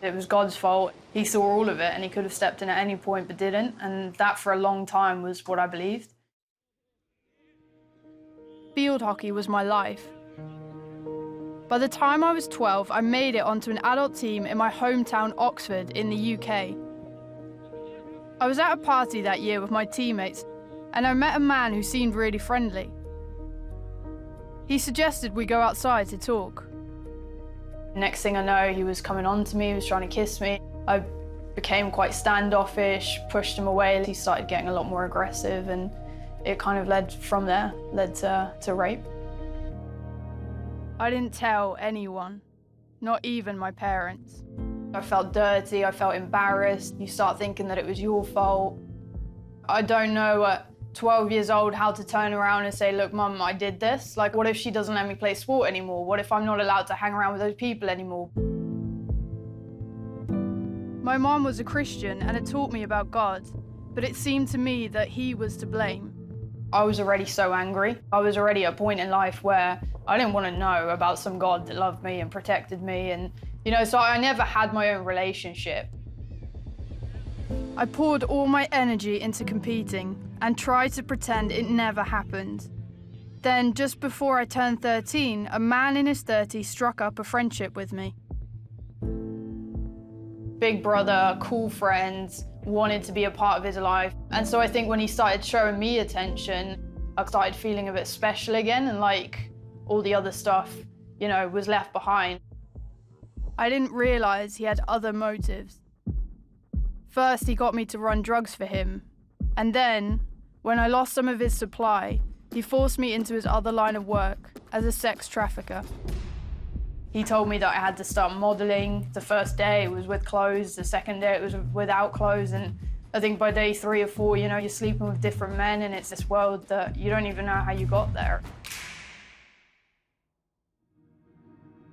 It was God's fault. He saw all of it and he could have stepped in at any point but didn't, and that for a long time was what I believed. Field hockey was my life. By the time I was 12, I made it onto an adult team in my hometown Oxford in the UK. I was at a party that year with my teammates and I met a man who seemed really friendly. He suggested we go outside to talk. Next thing I know, he was coming on to me, he was trying to kiss me. I became quite standoffish, pushed him away. He started getting a lot more aggressive and it kind of led to rape. I didn't tell anyone, not even my parents. I felt dirty, I felt embarrassed. You start thinking that it was your fault. I don't know at 12 years old how to turn around and say, look, Mum, I did this. Like, what if she doesn't let me play sport anymore? What if I'm not allowed to hang around with those people anymore? My mom was a Christian and had taught me about God, but it seemed to me that he was to blame. I was already so angry. I was already at a point in life where I didn't want to know about some God that loved me and protected me. And, you know, so I never had my own relationship. I poured all my energy into competing and tried to pretend it never happened. Then, just before I turned 13, a man in his 30s struck up a friendship with me. Big brother, cool friends, wanted to be a part of his life. And so I think when he started showing me attention, I started feeling a bit special again and like all the other stuff, you know, was left behind. I didn't realize he had other motives. First, he got me to run drugs for him. And then, when I lost some of his supply, he forced me into his other line of work as a sex trafficker. He told me that I had to start modeling. The first day it was with clothes, the second day it was without clothes, and I think by day 3 or 4, you know, you're sleeping with different men and it's this world that you don't even know how you got there.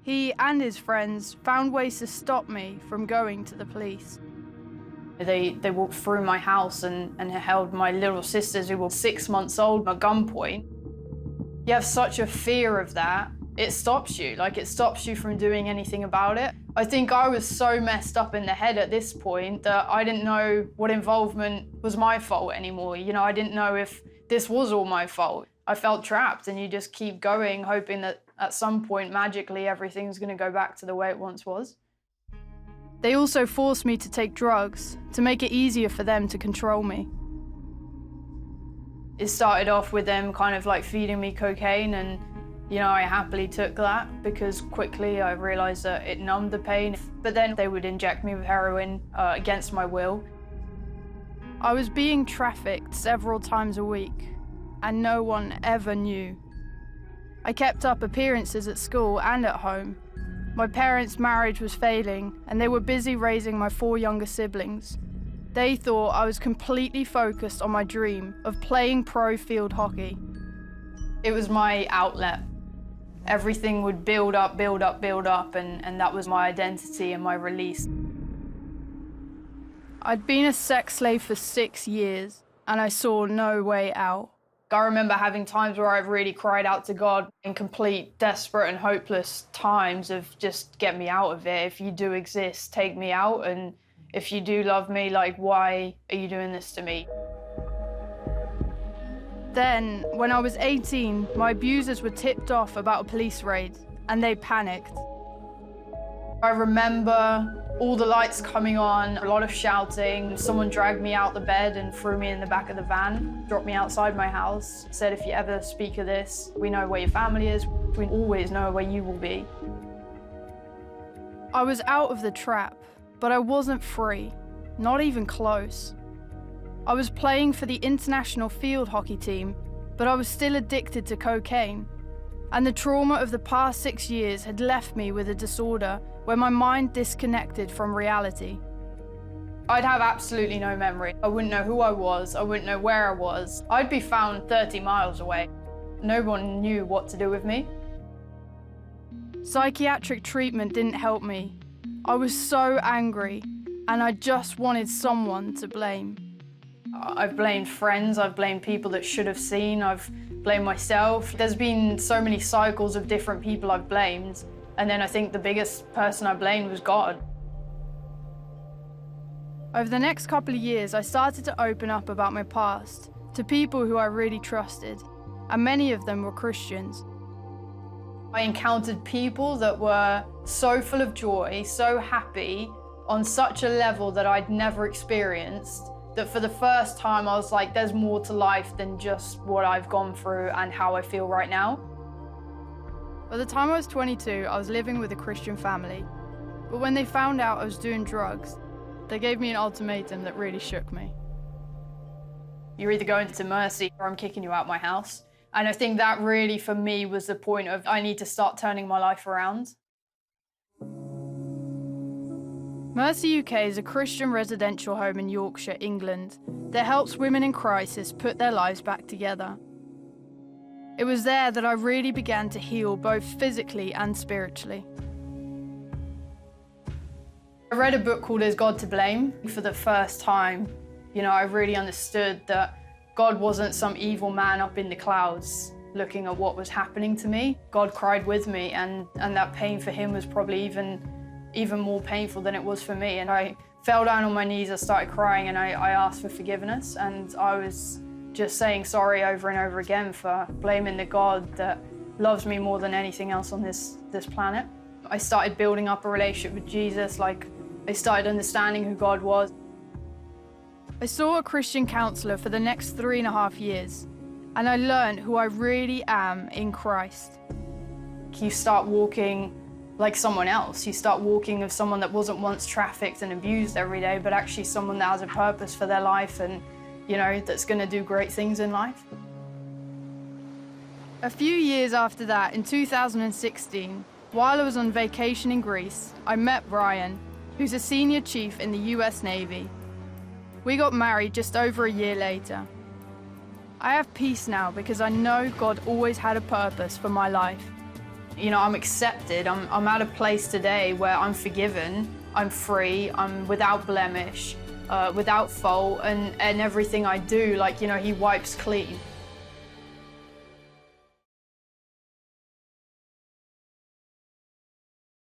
He and his friends found ways to stop me from going to the police. They walked through my house and held my little sisters, who were 6 months old, at gunpoint. You have such a fear of that. It stops you, like it stops you from doing anything about it. I think I was so messed up in the head at this point that I didn't know what involvement was my fault anymore. You know, I didn't know if this was all my fault. I felt trapped, and you just keep going, hoping that at some point, magically, everything's gonna go back to the way it once was. They also forced me to take drugs to make it easier for them to control me. It started off with them kind of like feeding me cocaine, and you know, I happily took that because quickly I realized that it numbed the pain. But then they would inject me with heroin against my will. I was being trafficked several times a week, and no one ever knew. I kept up appearances at school and at home. My parents' marriage was failing, and they were busy raising my 4 younger siblings. They thought I was completely focused on my dream of playing pro field hockey. It was my outlet. Everything would build up, build up, build up, and that was my identity and my release. I'd been a sex slave for 6 years, and I saw no way out. I remember having times where I've really cried out to God in complete desperate and hopeless times of just get me out of it. If you do exist, take me out, and if you do love me, like, why are you doing this to me? Then, when I was 18, my abusers were tipped off about a police raid, and they panicked. I remember all the lights coming on, a lot of shouting. Someone dragged me out the bed and threw me in the back of the van, dropped me outside my house, said, if you ever speak of this, we know where your family is, we always know where you will be. I was out of the trap, but I wasn't free, not even close. I was playing for the international field hockey team, but I was still addicted to cocaine. And the trauma of the past 6 years had left me with a disorder where my mind disconnected from reality. I'd have absolutely no memory. I wouldn't know who I was, I wouldn't know where I was. I'd be found 30 miles away. No one knew what to do with me. Psychiatric treatment didn't help me. I was so angry, and I just wanted someone to blame. I've blamed friends, I've blamed people that should have seen, I've blamed myself. There's been so many cycles of different people I've blamed, and then I think the biggest person I blamed was God. Over the next couple of years, I started to open up about my past to people who I really trusted, and many of them were Christians. I encountered people that were so full of joy, so happy, on such a level that I'd never experienced, that for the first time I was like, there's more to life than just what I've gone through and how I feel right now. By the time I was 22, I was living with a Christian family, but when they found out I was doing drugs, they gave me an ultimatum that really shook me. You're either going to Mercy or I'm kicking you out my house. And I think that really, for me, was the point of I need to start turning my life around. Mercy UK is a Christian residential home in Yorkshire, England, that helps women in crisis put their lives back together. It was there that I really began to heal both physically and spiritually. I read a book called Is God to Blame? For the first time, I really understood that God wasn't some evil man up in the clouds looking at what was happening to me. God cried with me, and that pain for him was probably even more painful than it was for me. And I fell down on my knees, I started crying, and I asked for forgiveness. And I was just saying sorry over and over again for blaming the God that loves me more than anything else on this planet. I started building up a relationship with Jesus, I started understanding who God was. I saw a Christian counsellor for the next 3.5 years, and I learned who I really am in Christ. You start walking like someone else. You start walking of someone that wasn't once trafficked and abused every day, but actually someone that has a purpose for their life and, that's going to do great things in life. A few years after that, in 2016, while I was on vacation in Greece, I met Brian, who's a senior chief in the US Navy. We got married just over a year later. I have peace now because I know God always had a purpose for my life. I'm accepted. I'm at a place today where I'm forgiven, I'm free, I'm without blemish, without fault, and everything I do, he wipes clean.